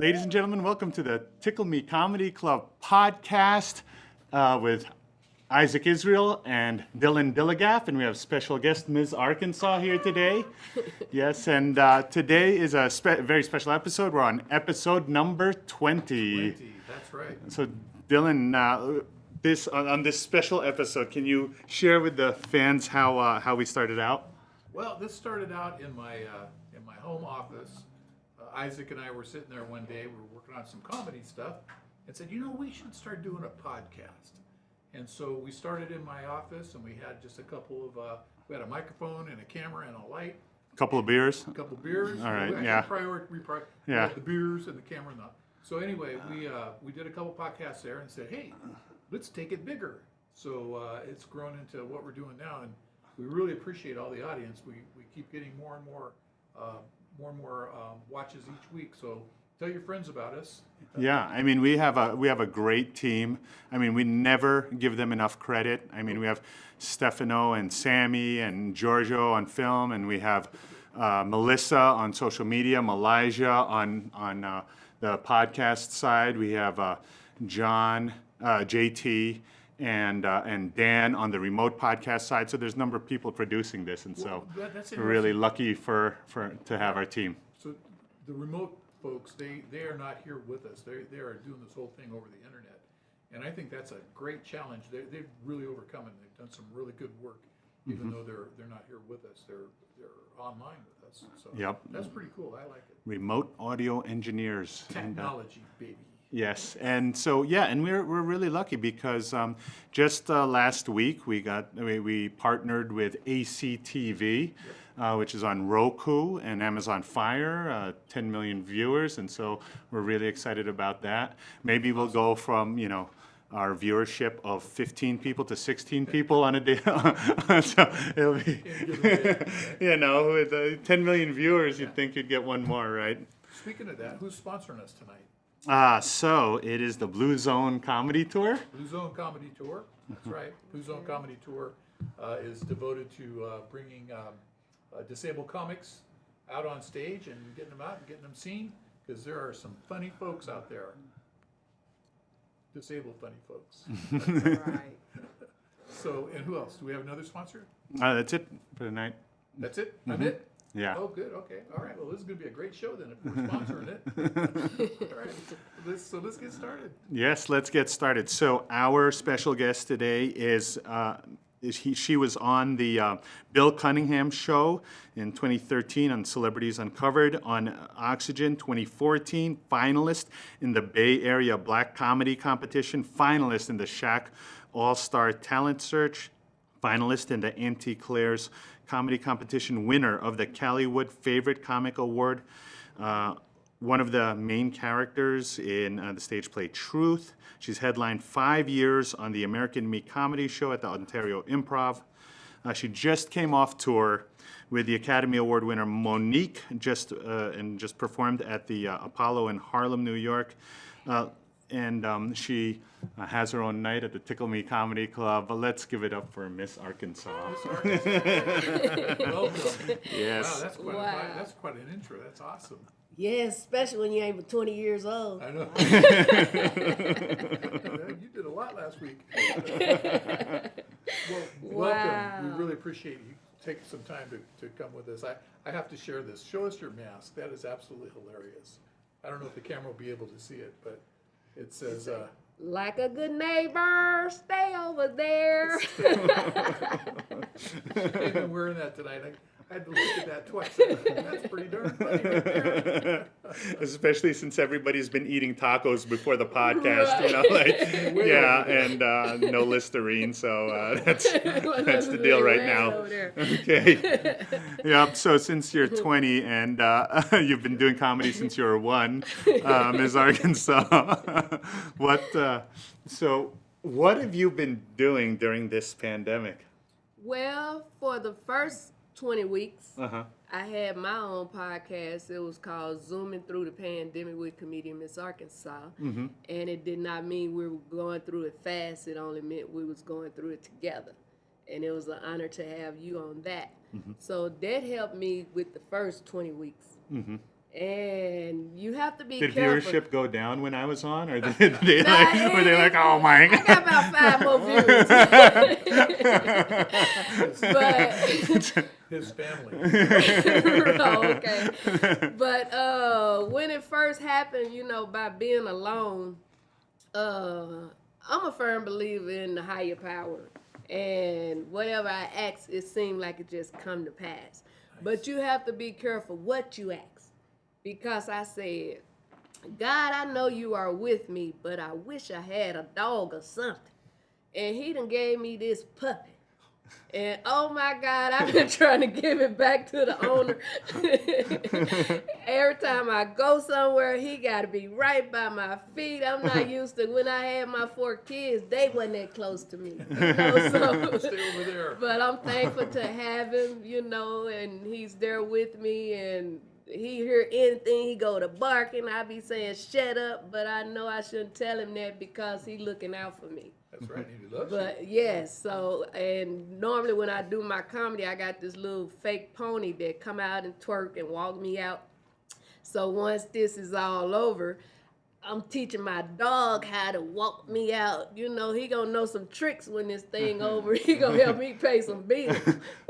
Ladies and gentlemen, welcome to the Tickle Me Comedy Club podcast with Isaac Israel and Dillon Dilligaf, and we have special guest Ms. Arkansas here today. Yes, and today is a very special episode. We're on episode number 20. That's right. So, Dillon, on this special episode, can you share with the fans how we started out? Well, this started out in my home office. Isaac and I were sitting there one day. We were working on some comedy stuff, and said, we should start doing a podcast. And so we started in my office, and we had just a couple of, we had a microphone and a camera and a light. A couple of beers. A couple of beers. All right, we yeah. the beers and the camera and that. So anyway, we did a couple podcasts there and said, hey, let's take it bigger. So it's grown into what we're doing now, and we really appreciate all the audience. We keep getting more and more watches each week. So tell your friends about us. Yeah, I mean, we have a great team. I mean, we never give them enough credit. I mean, we have Stefano and Sammy and Giorgio on film, and we have Melissa on social media, Malaysia on the podcast side. We have John, JT, and Dan on the remote podcast side. So there's a number of people producing this, and so we're really lucky to have our team. So the remote folks, they are not here with us. They are doing this whole thing over the internet, and I think that's a great challenge. They've really overcome it. They've done some really good work, even though they're not here with us. They're online with us. So Yep. That's pretty cool. I like it. Remote audio engineers. Technology, baby. Yes, and so and we're really lucky because just last week we partnered with ACTV, which is on Roku and Amazon Fire, 10 million viewers, and so we're really excited about that. Maybe we'll go from our viewership of 15 people to 16 people on a day. So it'll be with 10 million viewers, you'd think you'd get one more, right? Speaking of that, who's sponsoring us tonight? So it is the Blue Zone Comedy Tour. Blue Zone Comedy Tour. That's right. Blue Zone Comedy Tour is devoted to bringing disabled comics out on stage and getting them out and getting them seen, because there are some funny folks out there. Disabled funny folks. That's right. So, and who else? Do we have another sponsor? That's it for the night. That's it? I'm it? Yeah. Oh, good. Okay. All right. Well, this is going to be a great show then if we're sponsoring it. All right. So let's get started. Yes, let's get started. So our special guest today she was on the Bill Cunningham show in 2013 on Celebrities Uncovered, on Oxygen 2014, finalist in the Bay Area Black Comedy Competition, finalist in the Shack All-Star Talent Search, finalist in the Auntie Claire's Comedy Competition, winner of the Caliwood Favorite Comic Award, one of the main characters in the stage play Truth. She's headlined 5 years on the American Me Comedy Show at the Ontario Improv. She just came off tour with the Academy Award winner Monique, just performed at the Apollo in Harlem, New York. And she has her own night at the Tickle Me Comedy Club. But let's give it up for Miss Arkansas. Welcome. Yes. Wow, that's quite an intro. That's awesome. Yes, especially when you ain't but 20 years old. I know. You did a lot last week. Well, welcome. We really appreciate you taking some time to come with us. I have to share this. Show us your mask. That is absolutely hilarious. I don't know if the camera will be able to see it, but it says... like a good neighbor, stay over there. I've been wearing that tonight. I had to look at that twice. That's pretty darn funny right there. Especially since everybody's been eating tacos before the podcast, and no Listerine, so that's the deal right now. Okay. Yep. So since you're 20 and you've been doing comedy since you were 1, Ms. Arkansas, what have you been doing during this pandemic? Well, for the first 20 weeks, I had my own podcast. It was called Zooming Through the Pandemic with comedian Miss Arkansas. And it did not mean we were going through it fast. It only meant we was going through it together. And it was an honor to have you on that. So that helped me with the first 20 weeks. And you have to be Did careful. viewership go down when I was on, or did they were they like, oh my I got about 5 more views. But His family. oh, okay. But when it first happened, by being alone, I'm a firm believer in the higher power. And whatever I ask, it seemed like it just come to pass. But you have to be careful what you ask. Because I said, God, I know you are with me, but I wish I had a dog or something. And he done gave me this puppy. And oh my God, I've been trying to give it back to the owner. Every time I go somewhere, he got to be right by my feet. I'm not used to, when I had my 4 kids, they wasn't that close to me. So, Stay over there. but I'm thankful to have him, and he's there with me. And he hear anything, he go to barking. I be saying, shut up. But I know I shouldn't tell him that because he looking out for me. That's right. He loves you. But yes, and normally when I do my comedy, I got this little fake pony that come out and twerk and walk me out. So once this is all over, I'm teaching my dog how to walk me out. He gonna know some tricks when this thing over. He gonna help me pay some bills.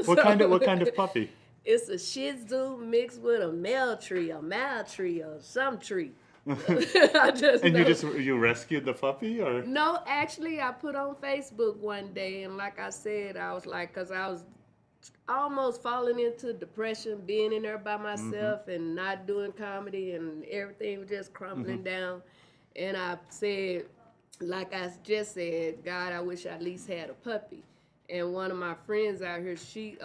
What kind of puppy? It's a Shih Tzu mixed with a Maltree, or some tree. I just And know. you rescued the puppy, or? No, actually, I put on Facebook one day, and like I said, I was like, because I was almost falling into depression, being in there by myself and not doing comedy, and everything was just crumbling down. And I said, like I just said, God, I wish I at least had a puppy. And one of my friends out here, she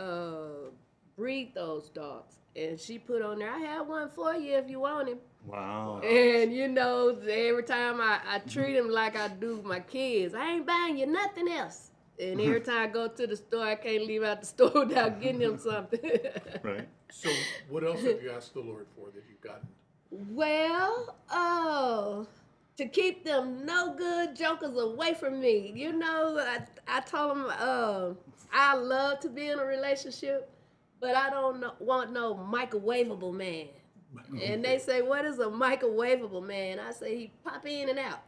breed those dogs, and she put on there, I have one for you if you want him. Wow. And every time I treat him like I do my kids, I ain't buying you nothing else. And every time I go to the store, I can't leave out the store without getting them something. Right. So what else have you asked the Lord for that you've gotten? Well, to keep them no good jokers away from me. I told him I love to be in a relationship, but I don't want no microwavable man. And they say, what is a microwavable man? I say, he pop in and out.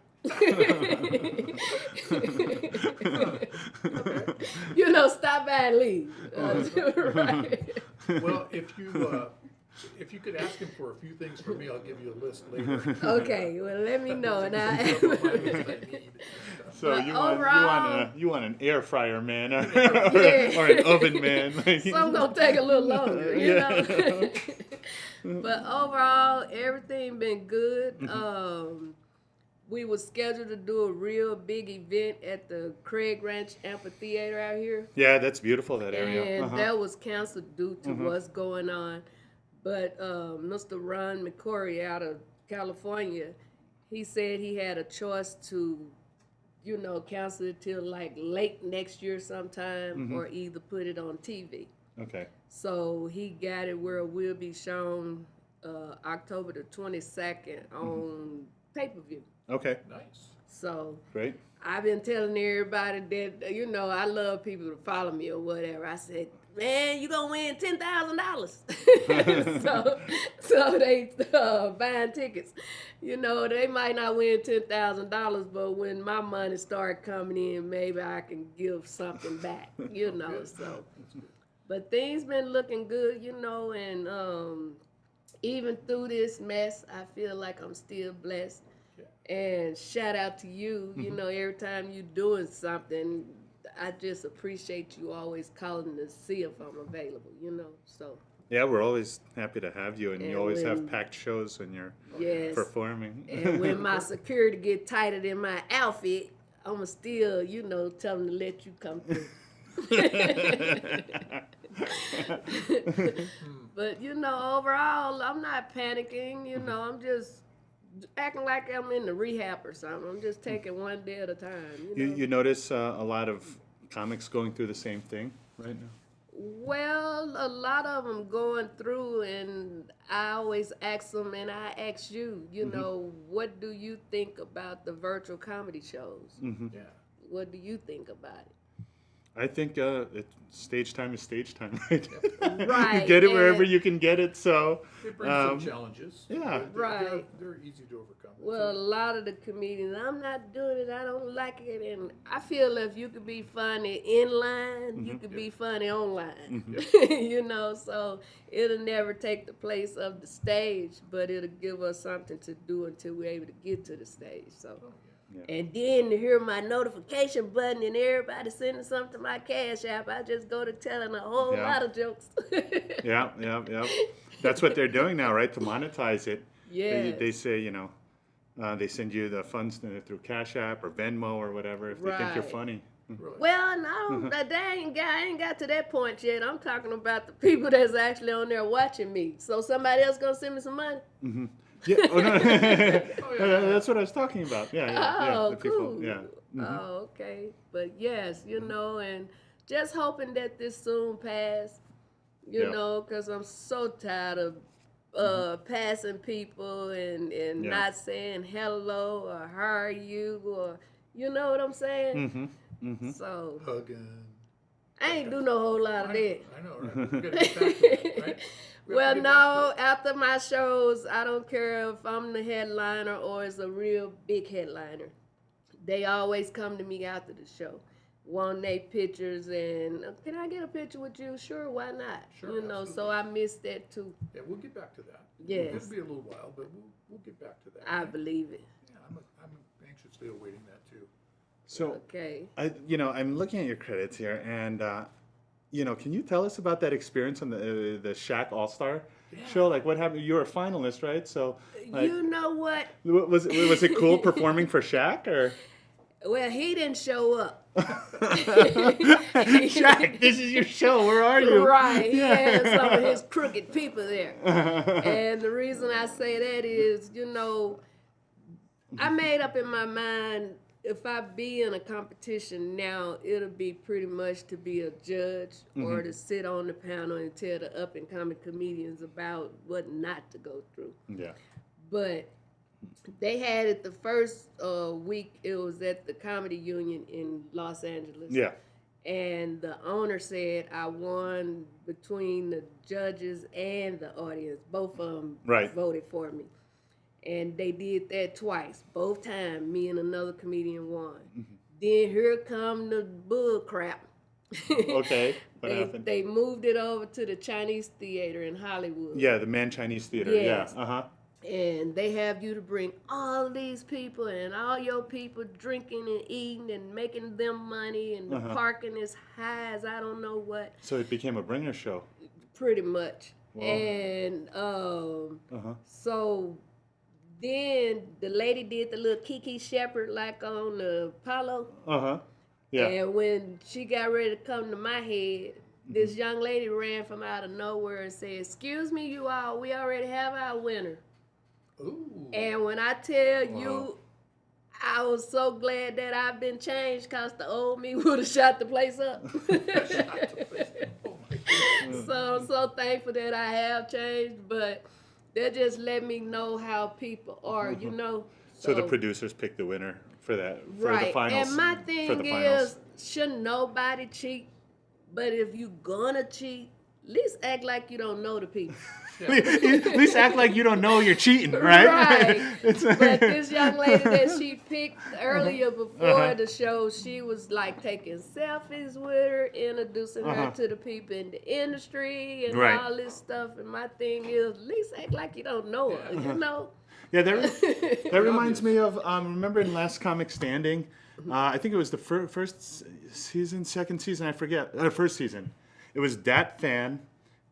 Stop by and leave. Right. Well, if you could ask him for a few things for me, I'll give you a list later. Okay, well, let me know. And So But you want an air fryer man, or, Yeah. or an oven man? Some gonna take a little longer, you know. But overall, everything been good. We were scheduled to do a real big event at the Craig Ranch Amphitheater out here. Yeah, that's beautiful, that area. And that was canceled due to what's going on. But Mr. Ron McCory out of California, he said he had a choice to, cancel it till like late next year sometime or either put it on TV. Okay. So he got it where it will be shown October the 22nd on pay-per-view. Okay. Nice. So Great. I've been telling everybody that, I love people to follow me or whatever. I said, man, you gonna win $10,000. so they buying tickets. They might not win $10,000, but when my money start coming in, maybe I can give something back, so. But things been looking good, and even through this mess, I feel like I'm still blessed. And shout out to you, every time you doing something, I just appreciate you always calling to see if I'm available, so. Yeah, we're always happy to have you, and you And always have when- packed shows when you're Yes. performing. And when my security get tighter than my outfit, I'ma still, tell them to let you come through. But overall, I'm not panicking. I'm just acting like I'm in the rehab or something. I'm just taking one day at a time. You notice a lot of comics going through the same thing right now? Well, a lot of them going through, and I always ask them, and I ask you, what do you think about the virtual comedy shows? Yeah. What do you think about it? I think stage time is stage time, right? Right, You get it wherever and- you can get it. So It brings some challenges. yeah. but Right. They're easy to overcome. Well, a lot of the comedians, I'm not doing it, I don't like it. And I feel if you could be funny in line, you could be funny online. You know, so it'll never take the place of the stage, but it'll give us something to do until we're able to get to the stage. So. And then to hear my notification button and everybody sending something to my Cash App, I just go to telling a whole Yeah. lot of jokes. Yeah. That's what they're doing now, right? To monetize it. Yes. They say, you know, they send you the funds through Cash App or Venmo or whatever if they think you're Right. funny. Really. Well, no, I ain't got to that point yet. I'm talking about the people that's actually on there watching me. So somebody else gonna send me some money? Yeah. Oh, no. yeah. That's what I was talking about. Yeah. Oh, The people. cool. Yeah. Oh, okay. But yes, you know, and just hoping that this soon pass, you Yeah. know, because I'm so tired of passing people and not saying hello or how are you or, you know what I'm saying? So Hugging. I ain't do no whole lot of that. I know, right? We gotta get back to that, right? We have Well, to get back to no, it. after my shows, I don't care if I'm the headliner or it's a real big headliner. They always come to me after the show, want their pictures and can I get a picture with you? Sure, why not? Sure, you know, so I miss that too. Yeah, we'll get back to that. Yes. It'll be a little while, but we'll get back to that. I right? believe it. Yeah, I'm anxiously awaiting that too. So, Okay. I'm looking at your credits here, and can you tell us about that experience on the Shaq All Star show? Like, what happened? You were a finalist, right? So, like, You know what? was it cool performing for Shaq or? Well, he didn't show up. Shaq, this is your show. Where are you? Right, he had some of his crooked people there. And the reason I say that is, you know, I made up in my mind if I be in a competition now, it'll be pretty much to be a judge or to sit on the panel and tell the up and coming comedians about what not to go through. Yeah. But they had it the first week, it was at the Comedy Union in Los Angeles. Yeah. And the owner said I won between the judges and the audience. Both of them voted for me. And they did that twice. Both times, me and another comedian won. Then here come the bull crap. Okay. What happened? They moved it over to the Chinese Theater in Hollywood. Yeah, the Man Chinese Theater. Yes. Yeah. Uh-huh. And they have you to bring all these people and all your people drinking and eating and making them money and the parking is high as I don't know what. So it became a bringer show. Pretty much. Wow. And so then the lady did the little Kiki Shepherd like on the Apollo. Uh-huh. Yeah. And when she got ready to come to my head, this young lady ran from out of nowhere and said, "Excuse me, you all, we already have our winner." Ooh. And when I tell you, I was so glad that I've been changed because the old me would have shot the place up. Oh my goodness. So I'm so thankful that I have changed, but that just let me know how people are, you know. So the producers picked the winner for that, for right. the finals. And my for thing the finals. is, should nobody cheat? But if you gonna cheat, at least act like you don't know the people. At least act like you don't know you're cheating, right? Right. But this young lady that she picked earlier before the show, she was like taking selfies with her, introducing her to the people in the industry and all this stuff. And my thing is, at least act like you don't know her, you know? Yeah, that reminds me of, remember in Last Comic Standing? I think it was the first season, second season, I forget. First season. It was Dat Fan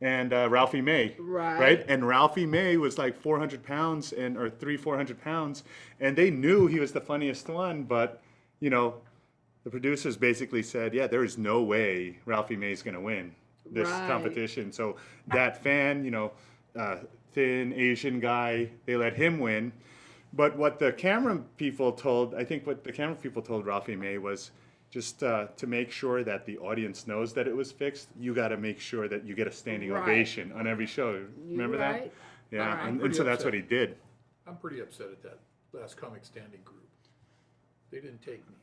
and Ralphie May. Right? And Ralphie May was like 400 pounds or 400 pounds. And they knew he was the funniest one, but, you know, the producers basically said, yeah, there is no way Ralphie May's going to win this competition. So Dat Fan, you know, thin Asian guy, they let him win. But what the camera people told Ralphie May was just to make sure that the audience knows that it was fixed, you got to make sure that you get a standing ovation on every show. Remember that? Yeah, and so that's what he did. I'm pretty upset at that Last Comic Standing group. They didn't take me.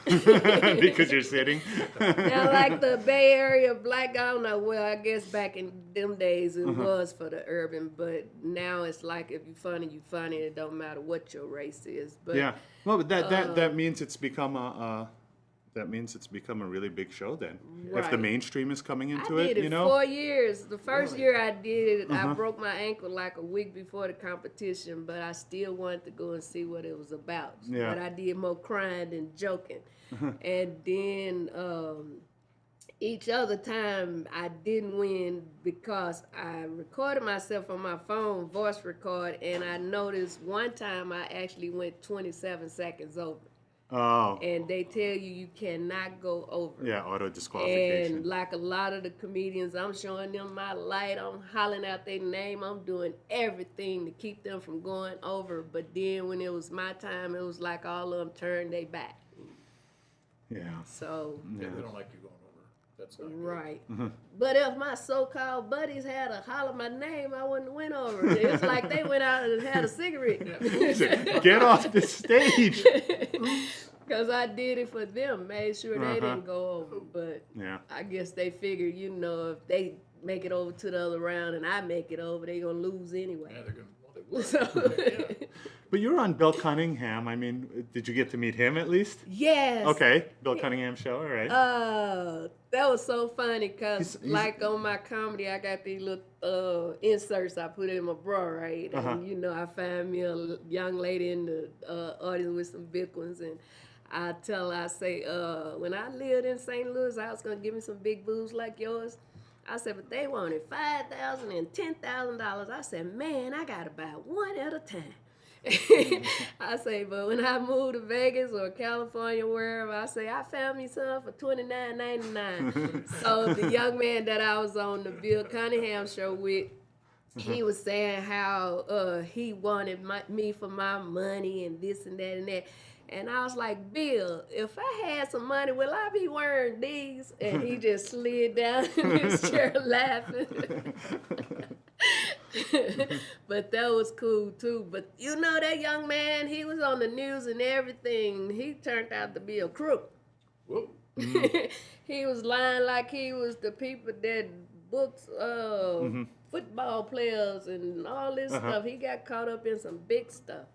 Because you're sitting. Now, like the Bay Area black, I don't know. Well, I guess back in them days it was for the urban, but now it's like if you funny, you funny. It don't matter what your race is. But Yeah. Well, but that means it's become a really big show then. If the Right. mainstream is coming I into did it, it you know. 4 years. The first year I did it, I broke my ankle like a week before the competition, but I still wanted to go and see what it was about. Yeah. But I did more crying than joking. And then each other time I didn't win because I recorded myself on my phone, voice record, and I noticed one time I actually went 27 seconds over. Oh. And they tell you cannot go over. Yeah, auto disqualification. And like a lot of the comedians, I'm showing them my light. I'm hollering out their name. I'm doing everything to keep them from going over. But then when it was my time, it was like all of them turned their back. Yeah. So, Yeah, they don't like you going over. That's not good. right. But if my so-called buddies had to holler my name, I wouldn't have went over. It's like they went out and had a cigarette. Get off the stage. Because I did it for them, made sure they didn't go over. But Yeah. I guess they figured, if they make it over to the other round and I make it over, they going to lose anyway. Yeah, they're going to, well, So, they would. Yeah. But you're on Bill Cunningham. I mean, did you get to meet him at least? yes. Okay, Bill Cunningham show. All right. That was so funny because, He's- like, on my comedy, I got these little inserts I put in my bra, right? And, I find me a young lady in the audience with some big ones, and I tell her, I say, when I lived in St. Louis, I was going to give me some big boobs like yours. I said, but they wanted $5,000 and $10,000. I said, man, I got to buy one at a time. I say, but when I moved to Vegas or California, wherever, I say, I found me some for $29.99. So the young man that I was on the Bill Cunningham show with, he was saying how he wanted me for my money and this and that and that. And I was like, Bill, if I had some money, will I be wearing these? And he just slid down in his chair laughing. But that was cool too. But that young man, he was on the news and everything. He turned out to be a crook. Whoa. He was lying like he was the people that books football players and all this stuff. He got caught up in some big stuff.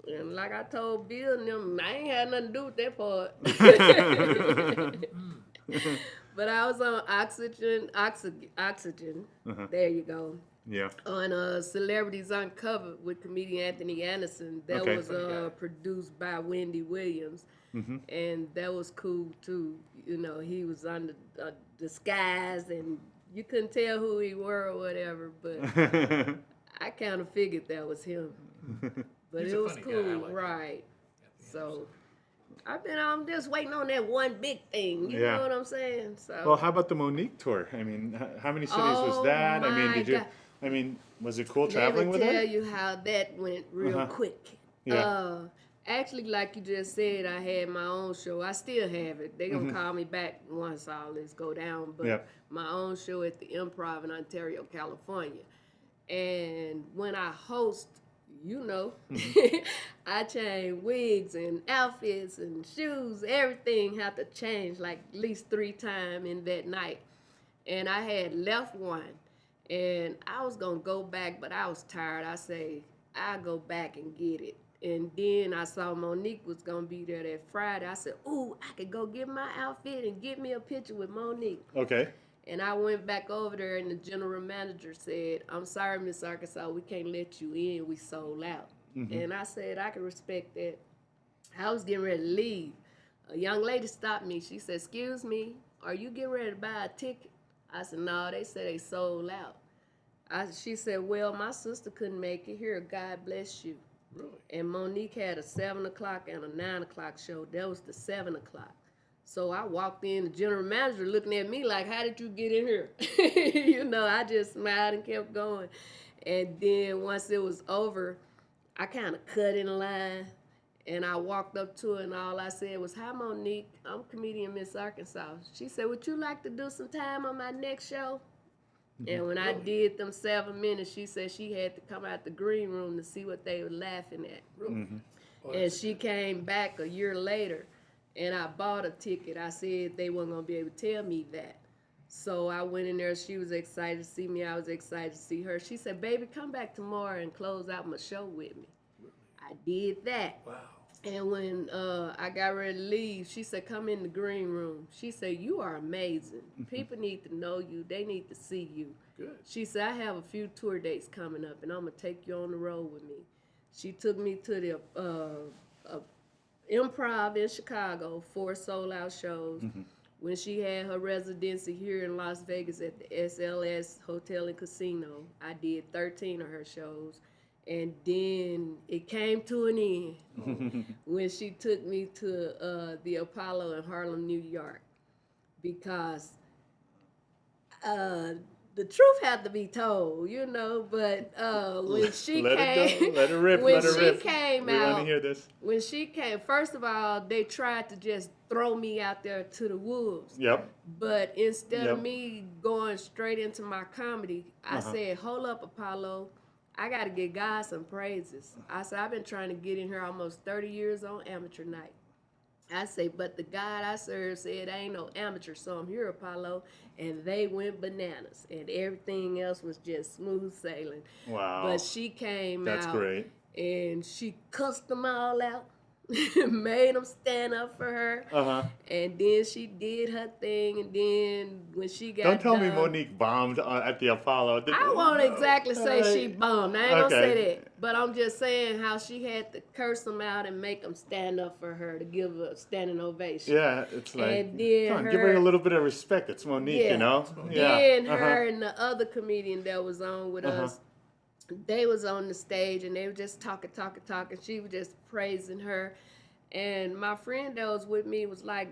And like I told Bill and them, I ain't had nothing to do with that part. But I was on Oxygen. There you go. Yeah. On Celebrities Uncovered with comedian Anthony Anderson. That Okay. was produced by Wendy Williams. And that was cool too. He was under disguise and you couldn't tell who he were or whatever, but I kind of figured that was him. But He's it a was funny guy. cool, I like him. right? So I'm just waiting on that one big thing. You Yeah. know what I'm saying? So Well, how about the Monique tour? I mean, how many cities was Oh, that? I mean, my did you? God. I mean, was it cool let traveling me with tell her? you how that went real quick. Yeah. Actually, like you just said, I had my own show. I still have it. They gonna call me back once all this go down. But Yep. my own show at the Improv in Ontario, California. And when I host, I change wigs and outfits and shoes. Everything have to change like at least 3 times in that night. And I had left one. And I was going to go back, but I was tired. I say, I'll go back and get it. And then I saw Monique was going to be there that Friday. I said, ooh, I could go get my outfit and get me a picture with Monique. Okay. And I went back over there, and the general manager said, I'm sorry, Miss Arkansas, we can't let you in. We sold out. And I said, I can respect that. I was getting ready to leave. A young lady stopped me. She said, excuse me, are you getting ready to buy a ticket? I said, no, they said they sold out. She said, well, my sister couldn't make it. Here, God bless you. Really? And Monique had a 7 o'clock and a 9 o'clock show. That was the 7 o'clock. So I walked in, the general manager looking at me like, how did you get in here? I just smiled and kept going. And then once it was over, I kind of cut in line. And I walked up to her and all I said was, hi, Monique. I'm comedian Miss Arkansas. She said, would you like to do some time on my next show? And when I did them 7 minutes, she said she had to come out the green room to see what they were laughing at. Really? Oh, And she came back a year later. and I bought a ticket. I said they weren't going to be able to tell me that. So I went in there. She was excited to see me. I was excited to see her. She said, baby, come back tomorrow and close out my show with me. I did that. Wow. And when I got ready to leave, she said, come in the green room. She said, you are amazing. People need to know you. They need to see you. Good. She said, I have a few tour dates coming up, and I'm going to take you on the road with me. She took me to the Improv in Chicago, 4 sold-out shows. When she had her residency here in Las Vegas at the SLS Hotel and Casino, I did 13 of her shows. And then it came to an end when she took me to the Apollo in Harlem, New York, because the truth had to be told, you know. But when she Let it came, go. Let it rip. when Let it she rip. came We want out, to hear this. when she came, first of all, they tried to just throw me out there to the wolves. Yep. But instead of Yep. me going straight into my comedy, I said, hold up, Apollo. I got to give God some praises. I said, I've been trying to get in here almost 30 years on amateur night. I say, but the God I serve said, I ain't no amateur, so I'm here, Apollo. And they went bananas. And everything else was just smooth sailing. Wow. But she came That's out. great. And she cussed them all out. Made them stand up for her. And then she did her thing. And then when she got Don't tell me done, Monique bombed at the Apollo. I won't exactly say she bombed. I ain't gonna Okay. say that. But I'm just saying how she had to curse them out and make them stand up for her to give a standing ovation. Yeah, it's like, And then come on, give her her- a little bit of respect. It's Monique, Yeah. you know? Then her and the other comedian that was on with Uh-huh. us, they was on the stage and they were just talking. She was just praising her. And my friend that was with me was like,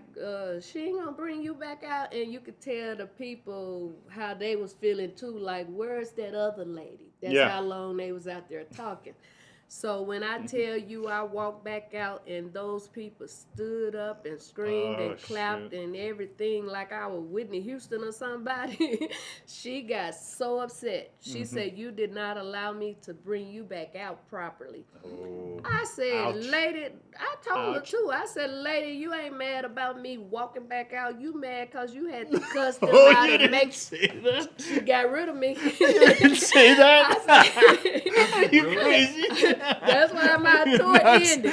she ain't gonna bring you back out. And you could tell the people how they was feeling too, like, where's that other lady? That's Yeah. how long they was out there talking. So when I tell you I walked back out and those people stood up and screamed Oh, and clapped shoot. and everything like I was Whitney Houston or somebody, she got so upset. She said, you did not allow me to bring you back out properly. Oh. I said, Ouch. lady, I told her Ouch. too. I said, lady, you ain't mad about me walking back out. You mad because you had to cuss them Oh, out you and didn't make say that. she got rid of me. You didn't say that. I Are you crazy? said, that's why my tour Nuts. ended.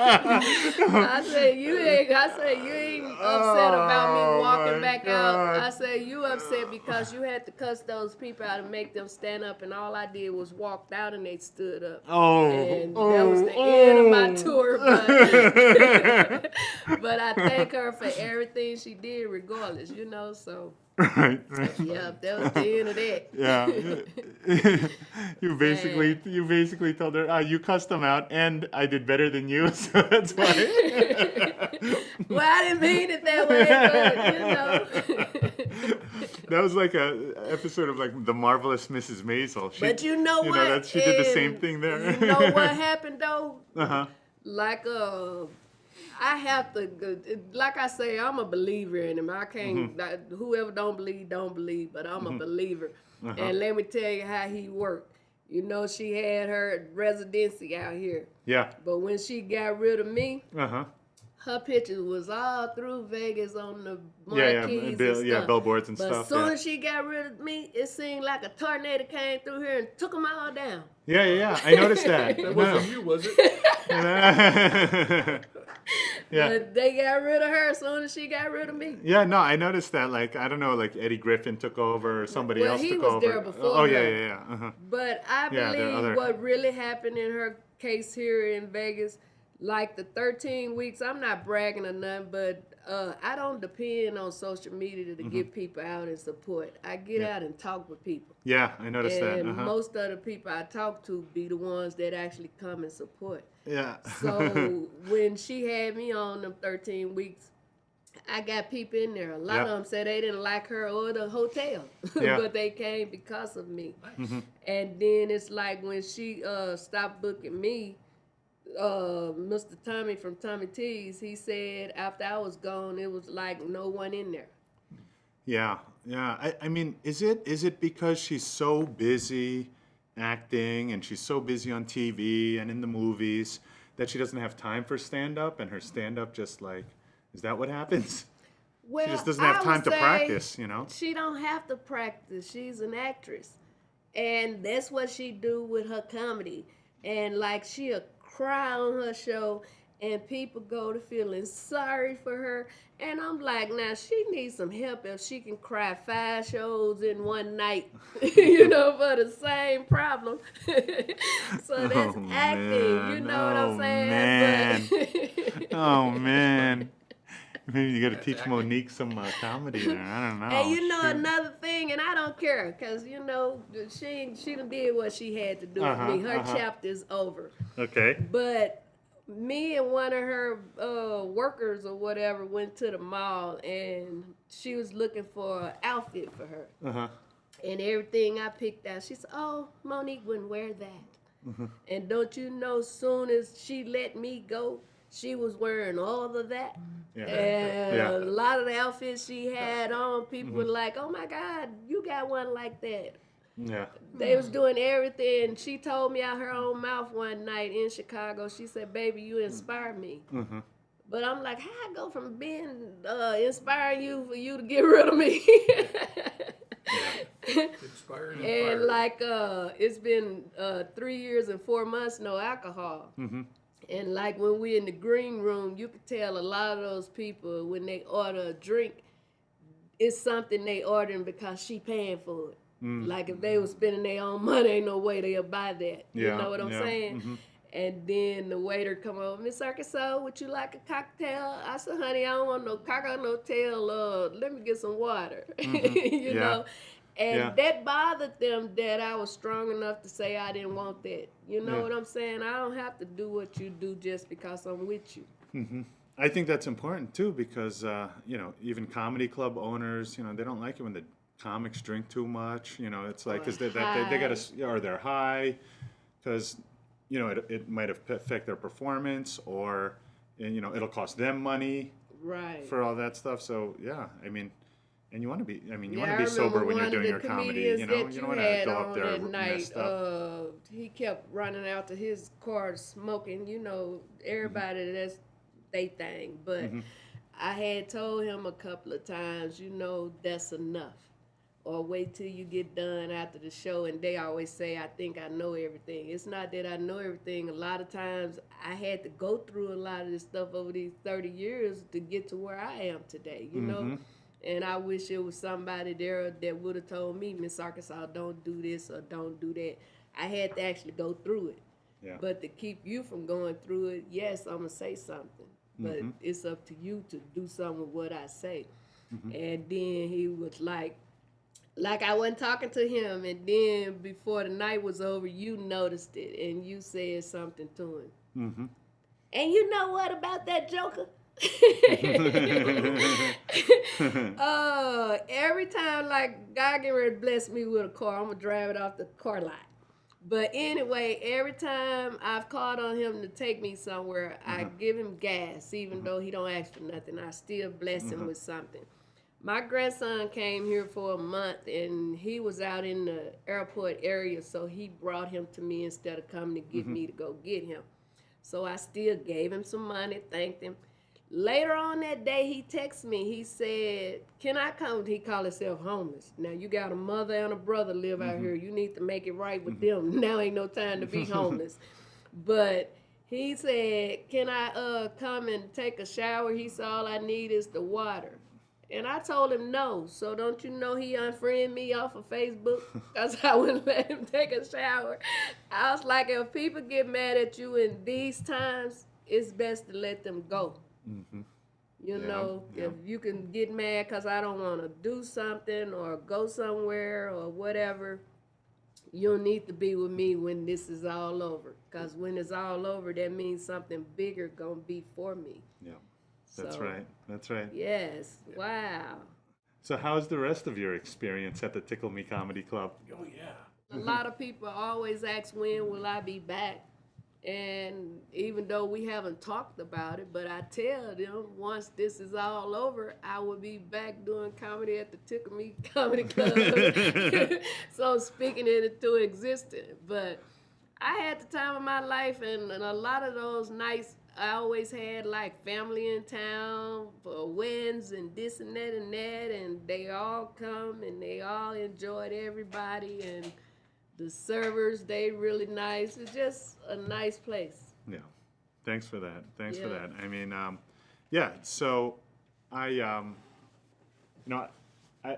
I said, you ain't upset about me Oh, walking my back God. out. I said, you upset because you had to cuss those people out and make them stand up, and all I did was walked out and they stood up. Oh. And that was the end of my tour, but, but I thank her for everything she did regardless, you know, so Right. yeah, that was the end of that. Yeah. you basically told her, you cussed them out and I did better than you, so that's why. Well, I didn't mean it that way, but you know. That was like a episode of like The Marvelous Mrs. Maisel. But you know what? That she did the same And thing there. You know what happened though? Uh-huh. Like I have to, like I say, I'm a believer in him. I can't, whoever don't believe, but I'm a believer. And let me tell you how he worked. You know, she had her residency out here. Yeah. But when she got rid of me, Uh-huh. her pictures was all through Vegas on the Yeah, marquees and stuff. billboards and But stuff. as soon Yeah. as she got rid of me, it seemed like a tornado came through here and took them all down. Yeah. I noticed that. That wasn't you, was it? Yeah. But they got rid of her as soon as she got rid of me. Yeah, no, I noticed that. Like, I don't know, like Eddie Griffin took over or somebody Well, else he took was over. there before Oh, her. yeah. Uh-huh. But I Yeah, there are believe other- what really happened in her case here in Vegas, like the 13 weeks, I'm not bragging or nothing, but I don't depend on social media to get people out and support. I get out and talk with people. Yeah, I noticed that. And Uh-huh. most of the people I talk to be the ones that actually come and support. Yeah. So when she had me on them 13 weeks, I got people in there. A lot of them said they didn't like her or the hotel, Yeah. but they came because of me. And then it's like when she stopped booking me, Mr. Tommy from Tommy T's, he said after I was gone, it was like no one in there. Yeah. I mean, is it because she's so busy acting and she's so busy on TV and in the movies that she doesn't have time for stand-up, and her stand-up just like, is that what happens? Well, She just doesn't have I time would to say practice, you know? She don't have to practice. She's an actress. And that's what she do with her comedy. And like she'll cry on her show and people go to feeling sorry for her. And I'm like, now she needs some help if she can cry 5 shows in one night, you know, for the same problem. So that's Oh, acting, man. you know what I'm Oh, saying? man. But Oh, man. Maybe you got to teach acting. Monique some comedy there. I don't know. And you know Shoot. another thing, and I don't care, cause you know she done did what she had to do for me. Her chapter's over. Okay. But me and one of her workers or whatever went to the mall, and she was looking for an outfit for her. Uh-huh. And everything I picked out, she said, "Oh, Monique wouldn't wear that." And don't you know, soon as she let me go, she was wearing all of that. Yeah. And Yeah. a lot of the outfits she had on, people were like, "Oh my God, you got one like that." Yeah. They was doing everything. She told me out her own mouth one night in Chicago, she said, "Baby, you inspire me." But I'm like, how I go from being inspiring you for you to get rid of me? Inspire and And inspire. like it's been 3 years and 4 months no alcohol. And like when we in the green room, you could tell a lot of those people when they order a drink, it's something they ordering because she paying for it. Like if they was spending their own money, ain't no way they'll buy that. You Yeah, know what I'm yeah, saying? And then the waiter come over, "Miss Arkansas, would you like a cocktail?" I said, "Honey, I don't want no cocktail, no tail. Let me get some water." You Yeah. know? And Yeah. that bothered them that I was strong enough to say I didn't want that. You know Yeah. what I'm saying? I don't have to do what you do just because I'm with you. I think that's important too because you know, even comedy club owners, you know, they don't like it when the comics drink too much. You know, it's like because they got to, or they're high, because you know it might affect their performance, or and you know it'll cost them money Right. for all that stuff. So yeah, I mean. And you want to be, I mean, you want I to be sober remember when you're one doing of your the comedy, comedians you know? that You don't want had to go on up there that night, messed up. he kept running out to his car smoking. You know, everybody that's they thing. But I had told him a couple of times, you know, that's enough. Or wait till you get done after the show. And they always say, "I think I know everything." It's not that I know everything. A lot of times I had to go through a lot of this stuff over these 30 years to get to where I am today, you know? And I wish it was somebody there that would have told me, "Miss Arkansas, don't do this or don't do that." I had to actually go through it. Yeah. But to keep you from going through it, yes, I'm going to say something. But it's up to you to do something with what I say. And then he was like I wasn't talking to him. And then before the night was over, you noticed it and you said something to him. And you know what about that joker? Every time, like, God get ready to bless me with a car, I'm gonna drive it off the car lot. But anyway, every time I've called on him to take me somewhere, I give him gas, even though he don't ask for nothing. I still bless him with something. My grandson came here for a month, and he was out in the airport area, so he brought him to me instead of coming to get me to go get him. So I still gave him some money, thanked him. Later on that day, he texted me. He said, "Can I come?" He called himself homeless. Now, you got a mother and a brother live out here. You need to make it right with them. Now ain't no time to be homeless. But he said, "Can I come and take a shower?" He said, "All I need is the water." And I told him no. So don't you know he unfriended me off of Facebook because I wouldn't let him take a shower. I was like, if people get mad at you in these times, it's best to let them go. You know, if you can get mad because I don't want to do something or go somewhere or whatever, you don't need to be with me when this is all over. Because when it's all over, that means something bigger going to be for me. Yeah, that's So, right. That's right. Yes. Wow. So how's the rest of your experience at the Tickle Me Comedy Club? Oh, yeah. A lot of people always ask, when will I be back? And even though we haven't talked about it, but I tell them once this is all over, I will be back doing comedy at the Tickle Me Comedy Club. So I'm speaking it into existence. But I had the time of my life, and a lot of those nights I always had like family in town for weddings and this and that, and they all come and they all enjoyed everybody, and the servers, they really nice. It's just a nice place. Yeah. Thanks for that. Thanks for Yeah. that. I mean, yeah. So, I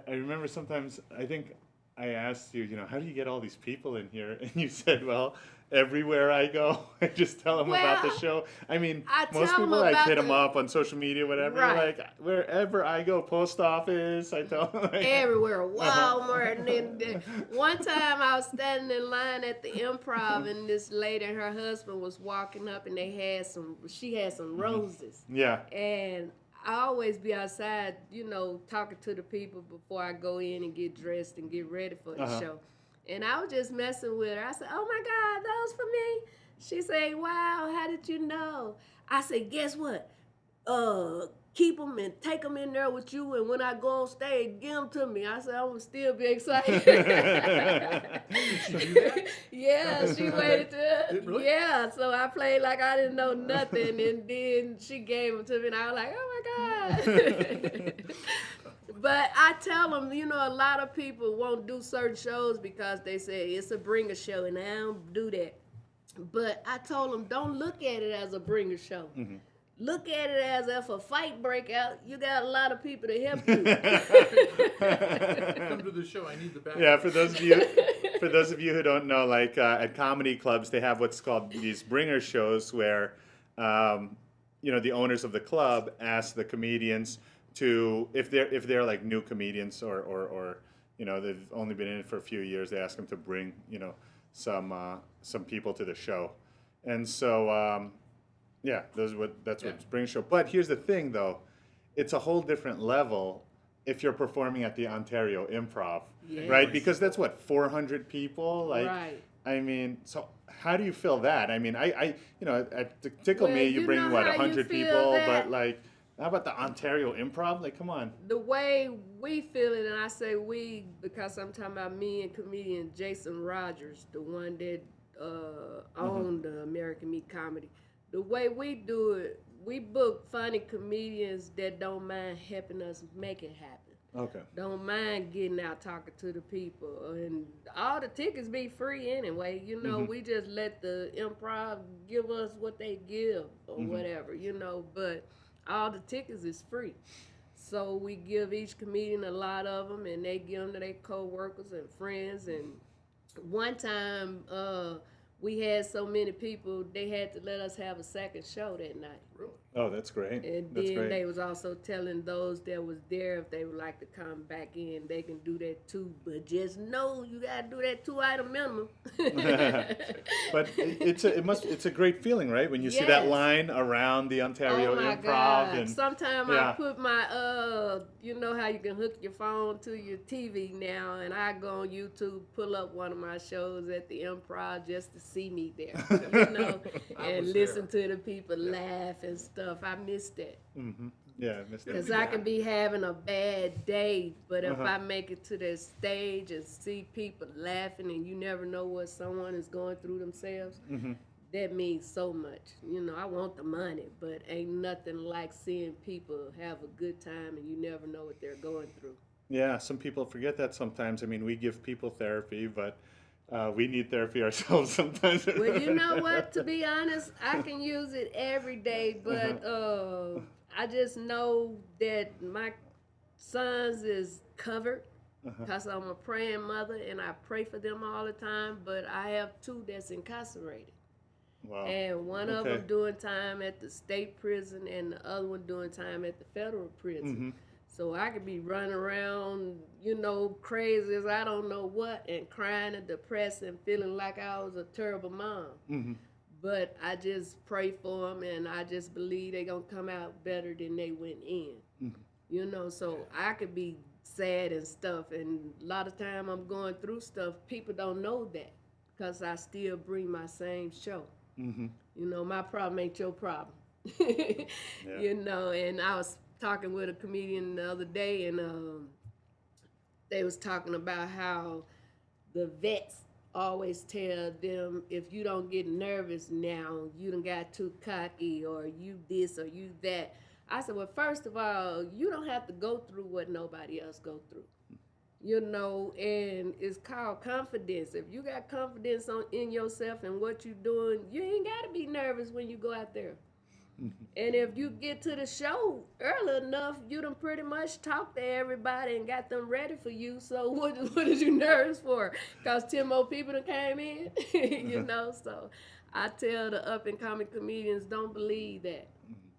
remember sometimes I think I asked you, how do you get all these people in here? And you said, well, everywhere I go, I just tell them about the Well, show. I mean, I most tell 'em people, I about hit them the- up on social media, whatever. Right. Like, wherever I go, post office, I tell them. Like, Everywhere, Walmart, and then one time I was standing in line at the Improv, and this lady and her husband was walking up, and she had some roses, yeah. and I always be outside, talking to the people before I go in and get dressed and get ready for the show. And I was just messing with her. I said, "Oh my God, those for me?" She said, "Wow, how did you know?" I said, "Guess what? Keep them and take them in there with you, and when I go on stage, give them to me." I said, "I'm gonna still be excited." Yeah, she waited to. Really? Yeah, so I played like I didn't know nothing, and then she gave them to me, and I was like, "Oh my God." But I tell them, a lot of people won't do certain shows because they say it's a bringer show, and I don't do that. But I told them, don't look at it as a bringer show. Look at it as if a fight break out, you got a lot of people to help you. Come to the show. I need the backup. Yeah, for those of you who don't know, like at comedy clubs, they have what's called these bringer shows where, the owners of the club ask the comedians to, if they're like new comedians or they've only been in it for a few years, they ask them to bring some people to the show, and so yeah, that's what's bringer show. But here's the thing, though, it's a whole different level if you're performing at the Ontario Improv, right? Yes. Because that's what 400 people, like. Right. I mean, so how do you feel that? I mean, I at Tickle Well, Me, you you bring know what how you 100 feel people, that- but like, how about the Ontario Improv? Like, come on. The way we feel it, and I say we because I'm talking about me and comedian Jason Rogers, the one that owned the American Meat Comedy. The way we do it, we book funny comedians that don't mind helping us make it happen. Okay. Don't mind getting out talking to the people, and all the tickets be free anyway. We just let the Improv give us what they give or whatever, but all the tickets is free. So we give each comedian a lot of them, and they give them to their co-workers and friends. And one time we had so many people, they had to let us have a second show that night. Really? Oh, that's great. And That's then great. they was also telling those that was there if they would like to come back in, they can do that too. But just know you gotta do that 2-item minimum. But it's a great feeling, right? When you see that Yes. line around the Ontario Oh my Improv, God! and Sometimes yeah. I put my you know how you can hook your phone to your TV now, and I go on YouTube, pull up one of my shows at the Improv just to see me there, I and was listen to the people laugh and stuff. I miss that. yeah, Mr. Because I can be having a bad day, but if Uh-huh. I make it to the stage and see people laughing, and you never know what someone is going through themselves, that means so much. I want the money, but ain't nothing like seeing people have a good time, and you never know what they're going through. Yeah, some people forget that sometimes. I mean, we give people therapy, but we need therapy ourselves sometimes. Well, you know what? To be honest, I can use it every day, but I just know that my sons is covered because I'm a praying mother and I pray for them all the time. But I have 2 that's incarcerated, Wow. and one of them doing time at the state prison, and the other one doing time at the federal prison. So I could be running around, crazy as I don't know what, and crying and depressed and feeling like I was a terrible mom. But I just pray for them, and I just believe they're going to come out better than they went in. So I could be sad and stuff, and a lot of time I'm going through stuff. People don't know that because I still bring my same show. My problem ain't your problem. And I was talking with a comedian the other day, and they was talking about how the vets always tell them, if you don't get nervous now, you done got too cocky, or you this or you that. I said, well, first of all, you don't have to go through what nobody else go through. You know, and it's called confidence. If you got confidence in yourself and what you're doing, you ain't got to be nervous when you go out there. And if you get to the show early enough, you done pretty much talked to everybody and got them ready for you. So what is you nervous for? Because 10 more people done came in, you know? So I tell the up-and-coming comedians, don't believe that.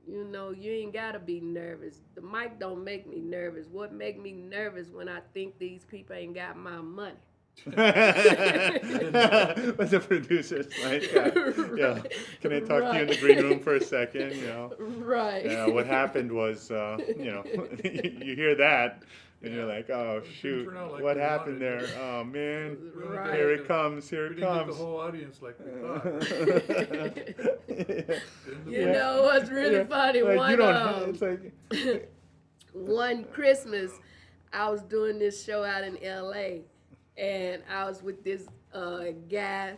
You know, you ain't got to be nervous. The mic don't make me nervous. What make me nervous when I think these people ain't got my money? But the producer's like, yeah, can I talk to you in the green room for a second? You know, Right. yeah. What happened was, you know, you hear that, and you're like, oh shoot, turn out like what we happened wanted. there? Oh man, Right. here it comes, here We it didn't get comes. the whole audience like we thought. You know what's really Yeah. funny? Like, One you don't have, it's like, one Christmas, I was doing this show out in LA, and I was with this guy,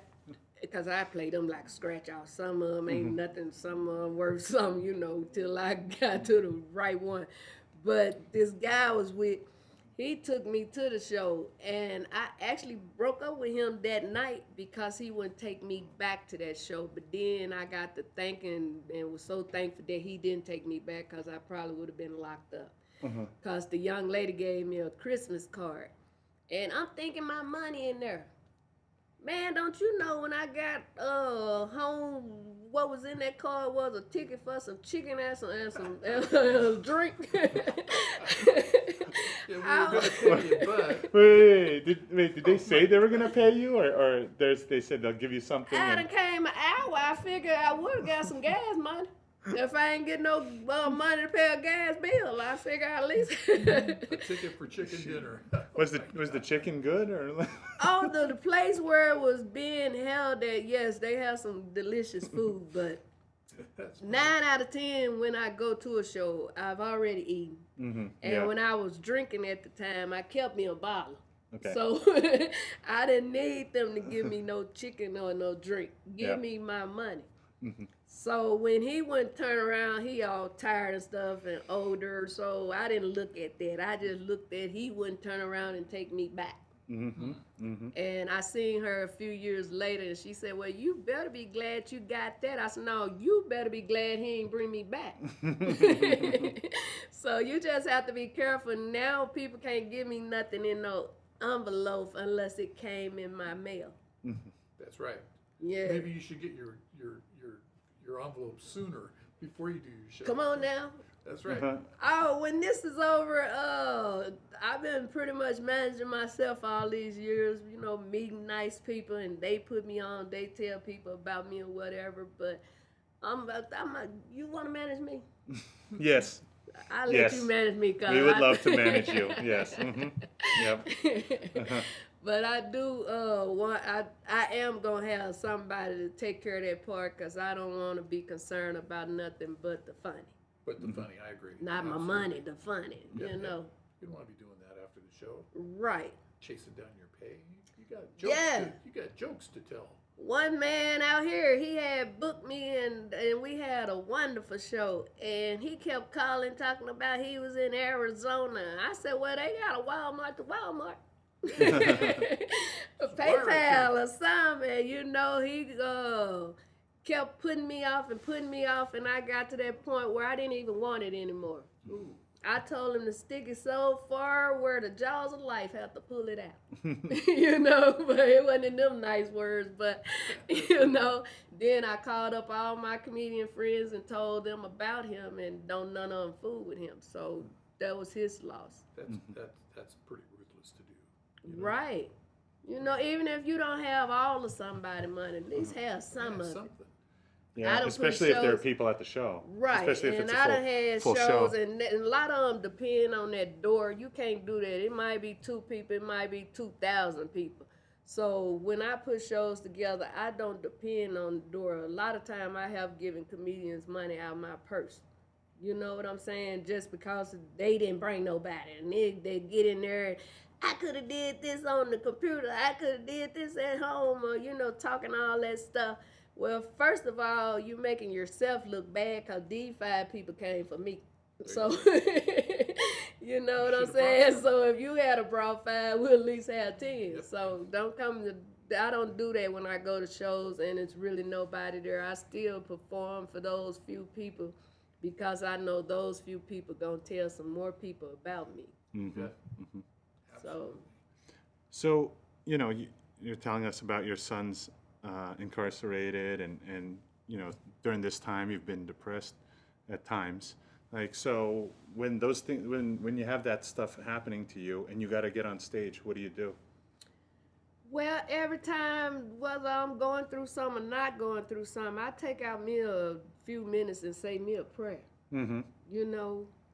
because I played them like scratch off. Some of them ain't nothing, some of them worth some, you know, till I got to the right one. But this guy I was with, he took me to the show, and I actually broke up with him that night because he wouldn't take me back to that show. But then I got to thinking and was so thankful that he didn't take me back, because I probably would have been locked up. Because the young lady gave me a Christmas card, and I'm thinking my money in there. Man, don't you know when I got home, what was in that card was a ticket for some chicken and some drink. Yeah, we were going to pay you, but wait, did they say they were gonna pay you, or they said they'll give you something? I And, done came an hour. I figured I would have got some gas money. If I ain't get no money to pay a gas bill, I figure at least. a ticket for chicken dinner. was the chicken good or? Oh, the place where it was being held at, yes, they have some delicious food, but That's 9 out of 10 when I go to a show, I've already eaten. And Yeah. when I was drinking at the time, I kept me a bottle. Okay. So I didn't need them to give me no chicken or no drink. Give Yeah. me my money. So when he wouldn't turn around, he all tired and stuff and older. So I didn't look at that. I just looked at he wouldn't turn around and take me back. And I seen her a few years later, and she said, well, you better be glad you got that. I said, no, you better be glad he ain't bring me back. So you just have to be careful. Now people can't give me nothing in no envelope unless it came in my mail. That's right. Yeah. Maybe you should get your envelope sooner before you do your show. Come on now. That's right. Oh, when this is over, I've been pretty much managing myself all these years, you know, meeting nice people, and they put me on, they tell people about me or whatever, but you want to manage me? Yes. I'll let Yes. you manage me. We would love to manage you. Yes. Yep. But I do I am gonna have somebody to take care of that part, because I don't want to be concerned about nothing but the funny. But the funny, I agree. Not my Absolutely. money, the funny, Yeah, you know. You don't want to be doing that after the show, Right. chasing down your pay. You got jokes. Yeah. You got jokes to tell. One man out here, he had booked me, and we had a wonderful show. And he kept calling, talking about he was in Arizona. I said, well, they got a Walmart to Walmart. A PayPal or something. You know, he kept putting me off, and I got to that point where I didn't even want it anymore. Ooh. I told him to stick it so far where the jaws of life have to pull it out. You know, but it wasn't in them nice words, but, you know, then I called up all my comedian friends and told them about him, and don't none of them fool with him. So that was his loss. That's pretty ruthless to do. You know? Right. You know, even if you don't have all of somebody's money, at least have some Yeah, of it. something. I Yeah, done especially put if there are shows- people at the show. Right, Especially if and it's I a done had full shows, show. and a lot of them depend on that door. You can't do that. It might be 2 people, it might be 2,000 people. So when I put shows together, I don't depend on the door. A lot of time I have given comedians money out of my purse. You know what I'm saying? Just because they didn't bring nobody, and they get in there. I could have did this on the computer. I could have did this at home, or talking all that stuff. Well, first of all, you making yourself look bad because these 5 people came for me. So, you know what I'm saying? So if you had brought 5, we'll at least have 10. So don't come to. I don't do that when I go to shows and it's really nobody there. I still perform for those few people because I know those few people gonna tell some more people about me. Mm-hmm. So you're telling us about your son's incarcerated, and during this time you've been depressed at times. Like, so when those things, when you have that stuff happening to you and you got to get on stage, what do you do? Well, every time, whether I'm going through something or not going through something, I take out me a few minutes and say me a prayer. Mm-hmm.